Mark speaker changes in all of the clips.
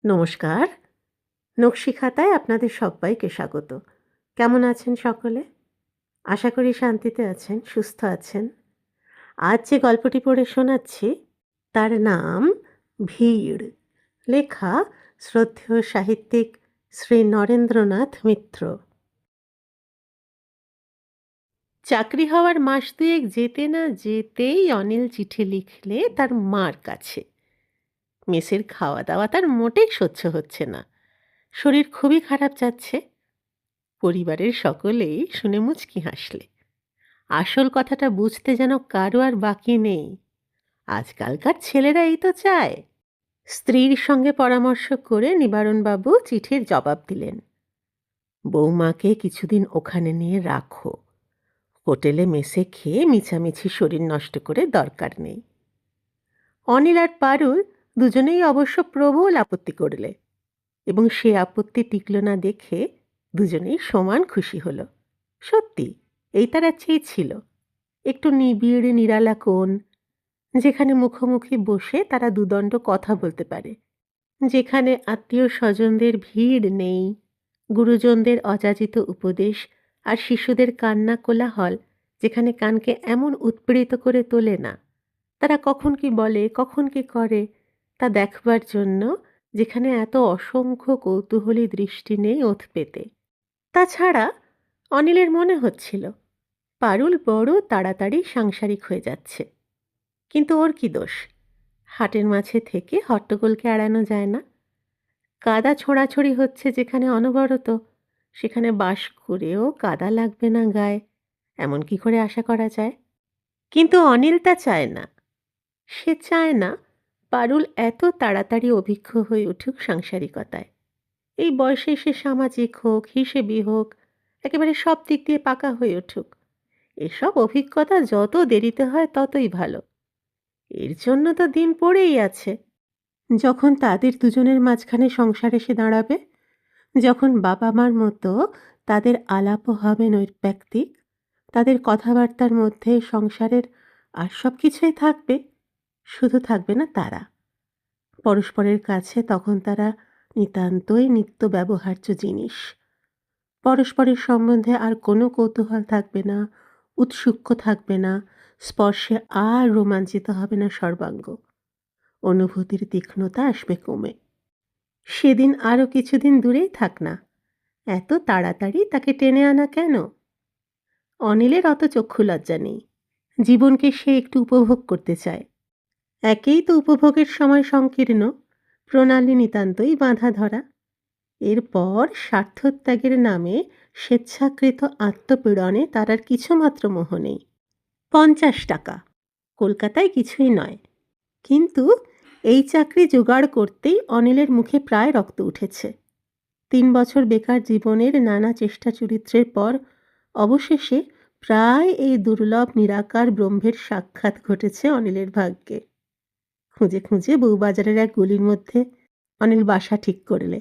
Speaker 1: নমস্কার। নকশি খাতায় আপনাদের সব্বাইকে স্বাগত। কেমন আছেন সকলে? আশা করি শান্তিতে আছেন, সুস্থ আছেন। আজ যে গল্পটি পড়ে শোনাচ্ছি তার নাম 'ভিড়'। লেখা শ্রদ্ধেয় সাহিত্যিক শ্রী নরেন্দ্রনাথ মিত্র। চাকরি হওয়ার মাস দুয়েক যেতে না যেতেই অনিল চিঠি লিখলে তার মার কাছে। মেসের খাওয়া-দাওয়া তার মোটেই সহ্য হচ্ছে না। শরীর খুবই খারাপ যাচ্ছে। পরিবারের সকলেই শুনে মুচকি হাসলে। আসল কথাটা বুঝতে যেন কারো আর বাকি নেই। আজকালকার ছেলেরা এই তো চায়। স্ত্রীর সঙ্গে পরামর্শ করে নিবারণবাবু চিঠির জবাব দিলেন। বৌমাকে কিছুদিন ওখানে নিয়ে রাখো। হোটেলে মেসে খেয়ে মিছামিছি শরীর নষ্ট করে দরকার নেই। অনিল আর পারুল দুজনেই অবশ্য প্রবল আপত্তি করলে, এবং সে আপত্তি টিকল না দেখে দুজনেই সমান খুশি হলো। সত্যি এই তারা চেয়েছিল, একটু নিবিড় নিরালা কোণ, যেখানে মুখোমুখি বসে তারা দুদণ্ড কথা বলতে পারে, যেখানে আত্মীয় স্বজনদের ভিড় নেই, গুরুজনদের অযাচিত উপদেশ আর শিশুদের কান্না কোলাহল যেখানে কানকে এমন উৎপীড়িত করে তোলে না, তারা কখন কি বলে কখন কি করে তা দেখবার জন্য, যেখানে এত অসংখ্য কৌতূহলী দৃষ্টি নেই ওথ পেতে। তাছাড়া অনিলের মনে হচ্ছিল পারুল বড় তাড়াতাড়ি সাংসারিক হয়ে যাচ্ছে। কিন্তু ওর কি দোষ? হাটের মাঝে থেকে হট্টগোলকে এড়ানো যায় না। কাদা ছোঁড়াছড়ি হচ্ছে যেখানে অনবরত, সেখানে বাস করেও কাদা লাগবে না গায়ে, এমন কি করে আশা করা যায়? কিন্তু অনিল তা চায় না। সে চায় না পারুল এত তাড়াতাড়ি অভিজ্ঞ হয়ে উঠুক সাংসারিকতায়। এই বয়সে সে সামাজিক হোক, হিসেবি হোক, একেবারে সব দিক দিয়ে পাকা হয়ে উঠুক। এসব অভিজ্ঞতা যত দেরিতে হয় ততই ভালো। এর জন্য তো দিন পড়েই আছে। যখন তাদের দুজনের মাঝখানে সংসার এসে দাঁড়াবে, যখন বাবা মার মতো তাদের আলাপও হবে নৈর্ব্যক্তিক, তাদের কথাবার্তার মধ্যে সংসারের আর সব কিছুই থাকবে, শুধু থাকবে না তারা। পরস্পরের কাছে তখন তারা নিতান্তই নিত্য ব্যবহার্য জিনিস। পরস্পরের সম্বন্ধে আর কোনো কৌতূহল থাকবে না, উৎসুক্য থাকবে না, স্পর্শে আর রোমাঞ্চিত হবে না সর্বাঙ্গ। অনুভূতির তীক্ষ্ণতা আসবে কমে। সেদিন আরও কিছুদিন দূরেই থাক না, এত তাড়াতাড়ি তাকে টেনে আনা কেন? অনিলের অত চক্ষু লজ্জা নেই। জীবনকে সে একটু উপভোগ করতে চায়। একেই তো উপভোগের সময় সংকীর্ণ, প্রণালী নিতান্তই বাঁধা ধরা। এরপর স্বার্থত্যাগের নামে স্বেচ্ছাকৃত আত্মপীড়নে তার আর কিছুমাত্র মোহ নেই। 50 টাকা কলকাতায় কিছুই নয়। কিন্তু এই চাকরি জোগাড় করতেই অনিলের মুখে প্রায় রক্ত উঠেছে। 3 বছর বেকার জীবনের নানা চেষ্টা চরিত্রের পর অবশেষে প্রায় এই দুর্লভ নিরাকার ব্রহ্মের সাক্ষাৎ ঘটেছে অনিলের ভাগ্যে। খুঁজে খুঁজে বউবাজারের এক গলির মধ্যে অনিল বাসা ঠিক করলে।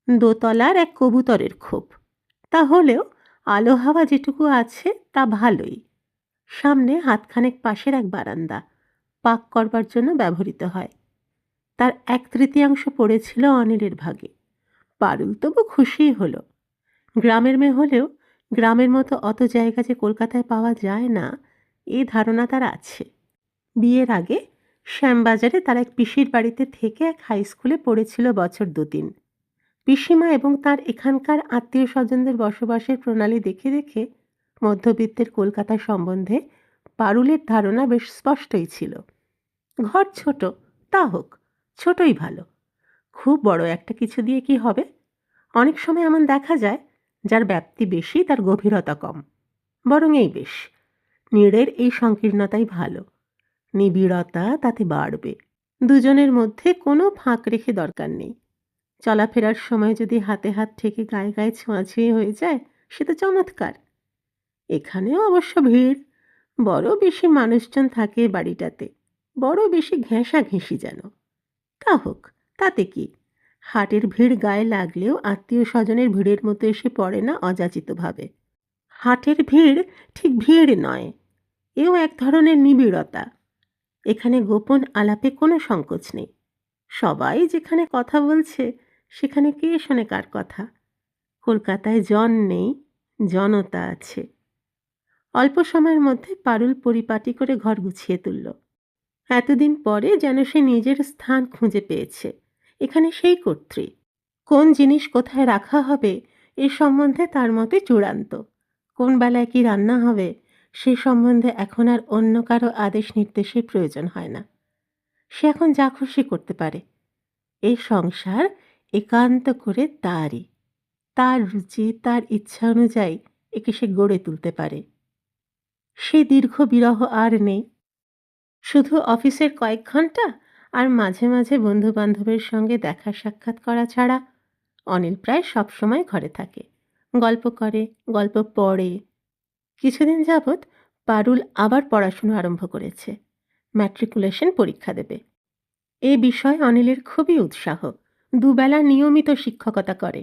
Speaker 1: দোতলার এক কবুতরের খোপ। তা হলেও আলো হাওয়া যেটুকু আছে তা ভালোই। সামনে হাতখানেক পাশের এক বারান্দা, পাক করবার জন্য ব্যবহৃত হয়। তার 1/3 পড়েছিল অনিলের ভাগে। পারুল তবু খুশিই হলো। গ্রামের মেয়ে হলেও গ্রামের মতো অত জায়গা যে কলকাতায় পাওয়া যায় না, এই ধারণা তার আছে। বিয়ের আগে শ্যামবাজারে তার এক পিসির বাড়িতে থেকে এক হাই স্কুলে পড়েছিল বছর 2-3। পিসিমা এবং তার এখানকার আত্মীয় স্বজনদের বসবাসের প্রণালী দেখে দেখে মধ্যবিত্তের কলকাতা সম্বন্ধে পারুলের ধারণা বেশ স্পষ্টই ছিল। ঘর ছোট, তা হোক, ছোটই ভালো। খুব বড় একটা কিছু দিয়ে কি হবে? অনেক সময় এমন দেখা যায়, যার ব্যাপ্তি বেশি তার গভীরতা কম। বরং এই বেশ, নীড়ের এই সংকীর্ণতাই ভালো। নিবিড়তা তাতে বাড়বে। দুজনের মধ্যে কোনো ফাঁক রেখে দরকার নেই। চলাফেরার সময় যদি হাতে হাত ঠেকে গায়ে গায়ে ছোঁয়াছুঁয়ি হয়ে যায়, সে তো চমৎকার। এখানেও অবশ্য ভিড়, বড় বেশি মানুষজন থাকে বাড়িটাতে, বড় বেশি ঘেঁষাঘেঁষি যেন। তা হোক, তাতে কি? হাটের ভিড় গায়ে লাগলেও আত্মীয় স্বজনের ভিড়ের মতো এসে পড়ে না অযাচিতভাবে। হাটের ভিড় ঠিক ভিড় নয়, এও এক ধরনের নিবিড়তা। এখানে গোপন আলাপে কোনো সংকোচ নেই। সবাই যেখানে কথা বলছে সেখানে কে শোনে কার কথা? কলকাতায় জন নেই, জনতা আছে। অল্প সময়ের মধ্যে পারুল পরিপাটি করে ঘর গুছিয়ে তুলল। এতদিন পরে যেন সে নিজের স্থান খুঁজে পেয়েছে। এখানে সেই কর্ত্রী। কোন জিনিস কোথায় রাখা হবে এ সম্বন্ধে তার মতে চূড়ান্ত। কোন বেলায় কি রান্না হবে সে সম্বন্ধে এখন আর অন্য কারো আদেশ নির্দেশের প্রয়োজন হয় না। সে এখন যা খুশি করতে পারে। এই সংসার একান্ত করে তারই। তার রুচি, তার ইচ্ছা অনুযায়ী একে সে গড়ে তুলতে পারে। সে দীর্ঘ বিরহ আর নেই। শুধু অফিসের কয়েক ঘন্টা আর মাঝে মাঝে বন্ধু বান্ধবের সঙ্গে দেখা সাক্ষাৎ করা ছাড়া অনিল প্রায় সবসময় ঘরে থাকে। গল্প করে, গল্প পড়ে। কিছুদিন যাবৎ পারুল আবার পড়াশুনো আরম্ভ করেছে। ম্যাট্রিকুলেশন পরীক্ষা দেবে। এই বিষয়ে অনিলের খুবই উৎসাহ। দুবেলা নিয়মিত শিক্ষকতা করে।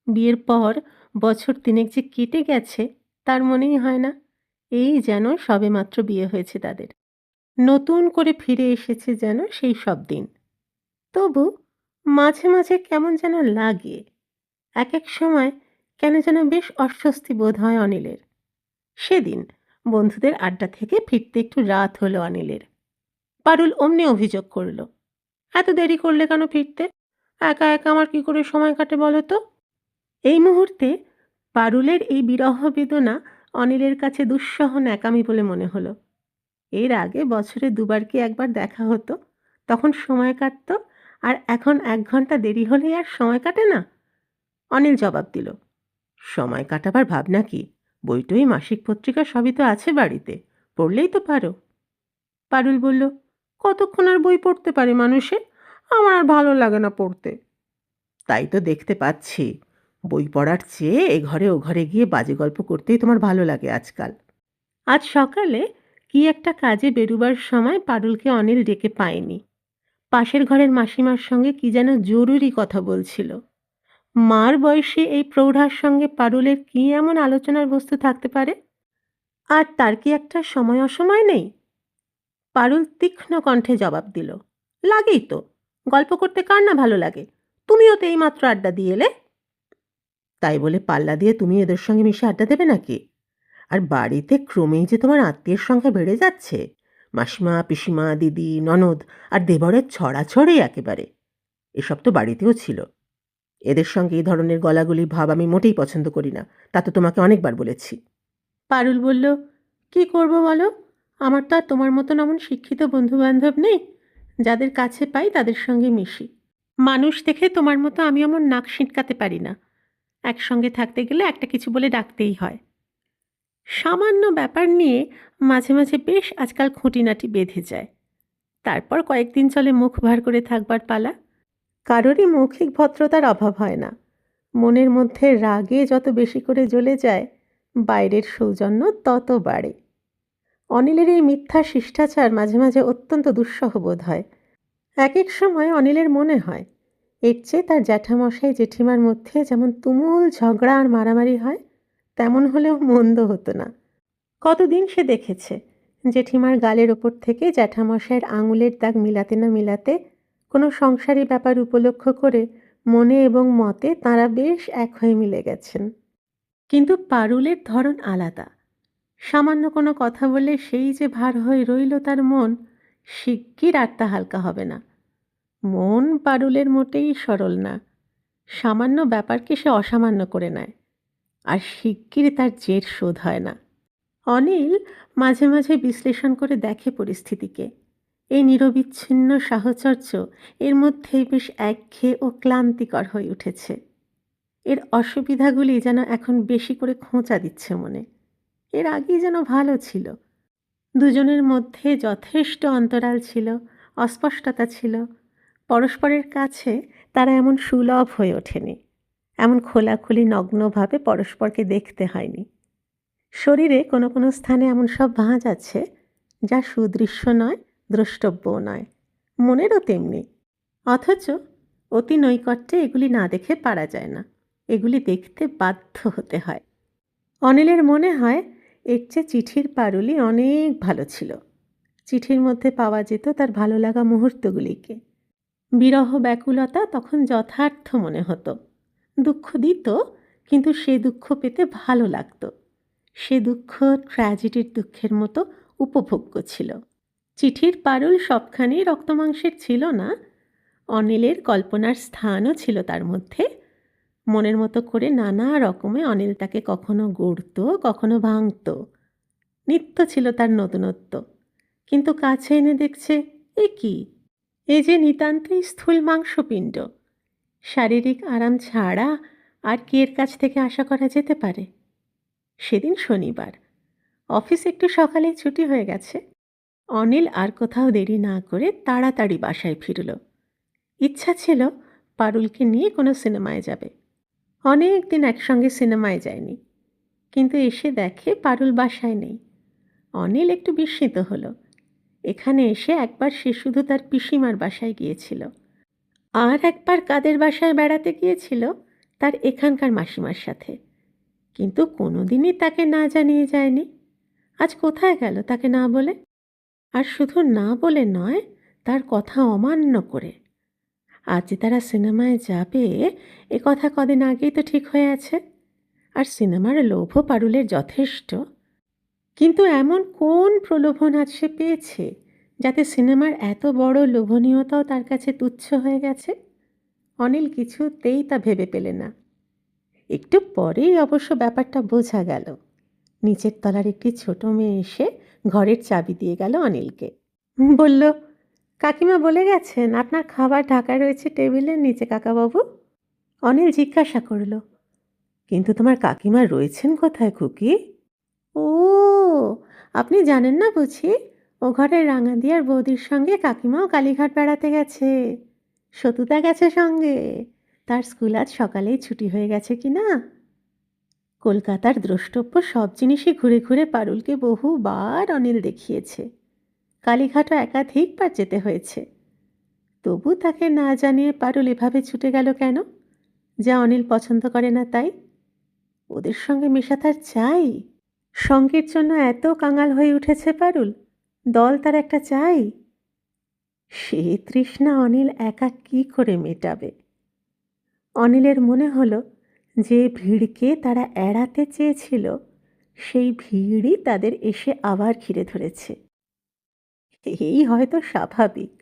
Speaker 1: বিয়ের পর বছর তিনেক যে কেটে গেছে তার মনেই হয় না। এই যেন সবেমাত্র বিয়ে হয়েছে তাদের। নতুন করে ফিরে এসেছে যেন সেই সব দিন। তবু মাঝে মাঝে কেমন যেন লাগে। এক এক সময় কেন যেন বেশ অস্বস্তি বোধ হয় অনিলের। সেদিন বন্ধুদের আড্ডা থেকে ফিরতে একটু রাত হলো অনিলের। পারুল অমনি অভিযোগ করল, এত দেরি করলে কেন ফিরতে? একা একা আমার কি করে সময় কাটে বলো তো? এই মুহূর্তে পারুলের এই বিরহ বেদনা অনিলের কাছে দুঃসহ ন্যাকামি বলে মনে হলো। এর আগে বছরে দুবার কি একবার দেখা হতো, তখন সময় কাটতো। আর এখন 1 ঘন্টা দেরি হলেই আর সময় কাটে না? অনিল জবাব দিল, সময় কাটাবার ভাবনা কি? বইটই, মাসিক পত্রিকা সবই তো আছে বাড়িতে, পড়লেই তো পারো। পারুল বলল, কতক্ষণ আর বই পড়তে পারে মানুষে? আমার আর ভালো লাগে না পড়তে। তাই তো দেখতে পাচ্ছি, বই পড়ার চেয়ে এ ঘরে ও ঘরে গিয়ে বাজে গল্প করতেই তোমার ভালো লাগে আজকাল। আজ সকালে কি একটা কাজে বেরুবার সময় পারুলকে অনিল ডেকে পায়নি। পাশের ঘরের মাসিমার সঙ্গে কি যেন জরুরি কথা বলছিল। মার বয়সে এই প্রৌঢ়ার সঙ্গে পারুলের কি এমন আলোচনার বস্তু থাকতে পারে? আর তার কি একটা সময় অসময় নেই? পারুল তীক্ষ্ণ কণ্ঠে জবাব দিল, লাগেই তো। গল্প করতে কার না ভালো লাগে? তুমিও তো এইমাত্র আড্ডা দিয়ে এলে। তাই বলে পাল্লা দিয়ে তুমি এদের সঙ্গে মিশে আড্ডা দেবে নাকি? আর বাড়িতে ক্রমেই যে তোমার আত্মীয়ের সংখ্যা বেড়ে যাচ্ছে। মাসিমা, পিসিমা, দিদি, ননদ আর দেবরের ছড়াছড়ি একেবারে। এসব তো বাড়িতেও ছিল। এদের সঙ্গে এই ধরনের গলাগলি ভাব আমি মোটেই পছন্দ করি না। তা তো তোমাকে অনেকবার বলেছি। পারুল বলল, কি করব বলো? আমার তো আর তোমার মতন এমন শিক্ষিত বন্ধুবান্ধব নেই। যাদের কাছে পাই তাদের সঙ্গে মিশি। মানুষ দেখে তোমার মতো আমি এমন নাক সিটকাতে পারি না। একসঙ্গে থাকতে গেলে একটা কিছু বলে ডাকতেই হয়। সামান্য ব্যাপার নিয়ে মাঝে মাঝে বেশ আজকাল খুঁটিনাটি বেঁধে যায়। তারপর কয়েকদিন চলে মুখ ভার করে থাকবার পালা। কারোরই মৌখিক ভদ্রতার অভাব হয় না। মনের মধ্যে রাগে যত বেশি করে জ্বলে যায়, বাইরের সৌজন্য তত বাড়ে। অনিলের এই মিথ্যা শিষ্টাচার মাঝে মাঝে অত্যন্ত দুঃসহ বোধ হয়। এক এক সময় অনিলের মনে হয়, এর চেয়ে তার জ্যাঠামশাই জেঠিমার মধ্যে যেমন তুমুল ঝগড়া আর মারামারি হয়, তেমন হলেও মন্দ হতো না। কতদিন সে দেখেছে, জেঠিমার গালের ওপর থেকে জ্যাঠামশাইয়ের আঙুলের দাগ মিলাতে না মিলাতে কোনো সংসারী ব্যাপার উপলক্ষ করে মনে এবং মতে তাঁরা বেশ এক হয়ে মিলে গেছেন। কিন্তু পারুলের ধরন আলাদা। সামান্য কোনো কথা বলে সেই যে ভার হয়ে রইল তার মন, শিগগির আর তা হালকা হবে না। মন পারুলের মোটেই সরল না। সামান্য ব্যাপারকে সে অসামান্য করে নেয়, আর শিগগির তার জের শোধ হয় না। অনিল মাঝে মাঝে বিশ্লেষণ করে দেখে পরিস্থিতিকে। এই নিরবিচ্ছিন্ন সাহচর্য এর মধ্যেই বেশ একঘেয়ে ও ক্লান্তিকর হয়ে উঠেছে। এর অসুবিধাগুলি যেন এখন বেশি করে খোঁচা দিচ্ছে মনে। এর আগেই যেন ভালো ছিল। দুজনের মধ্যে যথেষ্ট অন্তরাল ছিল, অস্পষ্টতা ছিল। পরস্পরের কাছে তারা এমন সুলভ হয়ে ওঠেনি। এমন খোলাখুলি নগ্নভাবে পরস্পরকে দেখতে হয়নি। শরীরে কোনো কোনো স্থানে এমন সব ভাঁজ আছে যা সুদৃশ্য নয়, দ্রষ্টব্যও নয়। মনেরও তেমনি। অথচ অতি নৈকট্যে এগুলি না দেখে পারা যায় না। এগুলি দেখতে বাধ্য হতে হয়। অনিলের মনে হয় এর চেয়ে চিঠির পারুলি অনেক ভালো ছিল। চিঠির মধ্যে পাওয়া যেত তার ভালো লাগা মুহূর্তগুলিকে। বিরহ ব্যাকুলতা তখন যথার্থ মনে হতো। দুঃখ দিত, কিন্তু সে দুঃখ পেতে ভালো লাগতো। সে দুঃখ ট্র্যাজেডির দুঃখের মতো উপভোগ্য ছিল। চিঠির পারুল সবখানি রক্তমাংসের ছিল না। অনিলের কল্পনার স্থানও ছিল তার মধ্যে। মনের মতো করে নানা রকমে অনিল তাকে কখনো গড়ত, কখনো ভাঙত। নিত্য ছিল তার নতুনত্ব। কিন্তু কাছে এনে দেখছে, এ কি? এ যে নিতান্তই স্থূল মাংসপিণ্ড। শারীরিক আরাম ছাড়া আর কি এর কাছ থেকে আশা করা যেতে পারে? সেদিন শনিবার। অফিস একটু সকালেই ছুটি হয়ে গেছে। অনিল আর কোথাও দেরি না করে তাড়াতাড়ি বাসায় ফিরল। ইচ্ছা ছিল পারুলকে নিয়ে কোনো সিনেমায় যাবে। অনেক দিন একসঙ্গে সিনেমায় যায়নি। কিন্তু এসে দেখে পারুল বাসায় নেই। অনিল একটু বিস্মিত হলো। এখানে এসে একবার সে শুধু তার পিসিমার বাসায় গিয়েছিল, আর একবার কাদের বাসায় বেড়াতে গিয়েছিল তার এখানকার মাসিমার সাথে। কিন্তু কোনোদিনই তাকে না জানিয়ে যায়নি। আজ কোথায় গেল তাকে না বলে? আর শুধু না বলে নয়, তার কথা অমান্য করে। আজ যে তারা সিনেমায় যাবে, এ কথা কদিন আগেই তো ঠিক হয়ে আছে। আর সিনেমার লোভও পারুলের যথেষ্ট। কিন্তু এমন কোন প্রলোভন আজ সে পেয়েছে, যাতে সিনেমার এত বড় লোভনীয়তাও তার কাছে তুচ্ছ হয়ে গেছে? অনিল কিছুতেই তা ভেবে পেলে না। একটু পরেই অবশ্য ব্যাপারটা বোঝা গেল। নিচের তলার একটি ছোট মেয়ে এসে ঘরের চাবি দিয়ে গেল অনিলকে। বলল, কাকিমা বলে গেছেন আপনার খাবার ঢাকা রয়েছে টেবিলের নিচে কাকাবাবু। অনিল জিজ্ঞাসা করল, কিন্তু তোমার কাকিমা রয়েছেন কোথায় খুকি? ও, আপনি জানেন না বুঝি? ও ঘরের রাঙাদিয়ার বৌদির সঙ্গে কাকিমাও কালীঘাট বেড়াতে গেছে। সতুদা গেছে সঙ্গে। তার স্কুল আজ সকালেই ছুটি হয়ে গেছে কি না? কলকাতার দ্রষ্টব্য সব জিনিসই ঘুরে ঘুরে পারুলকে বহুবার অনিল দেখিয়েছে। কালীঘাটও একাধিকবার যেতে হয়েছে। তবু তাকে না জানিয়ে পারুল এভাবে ছুটে গেল কেন? যা অনিল পছন্দ করে না তাই? ওদের সঙ্গে মেশা তার চাই? সঙ্গীর জন্য এত কাঙাল হয়ে উঠেছে পারুল, দল তার একটা চাই। সে তৃষ্ণা অনিল একা কি করে মেটাবে? অনিলের মনে হলো যে ভিড়কে তারা এড়াতে চেয়েছিল, সেই ভিড়ই তাদের এসে আবার ঘিরে ধরেছে। এই হয়তো স্বাভাবিক।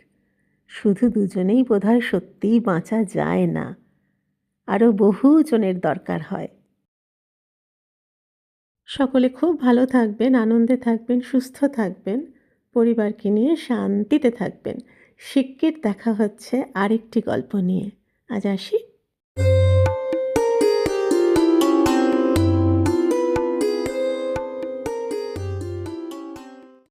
Speaker 1: শুধু দুজনেই বোধহয় সত্যিই বাঁচা যায় না, আরও বহু জনের দরকার হয়। সকলে খুব ভালো থাকবেন, আনন্দে থাকবেন, সুস্থ থাকবেন, পরিবারকে নিয়ে শান্তিতে থাকবেন। শিগগির দেখা হচ্ছে আরেকটি গল্প নিয়ে। আজ আসি।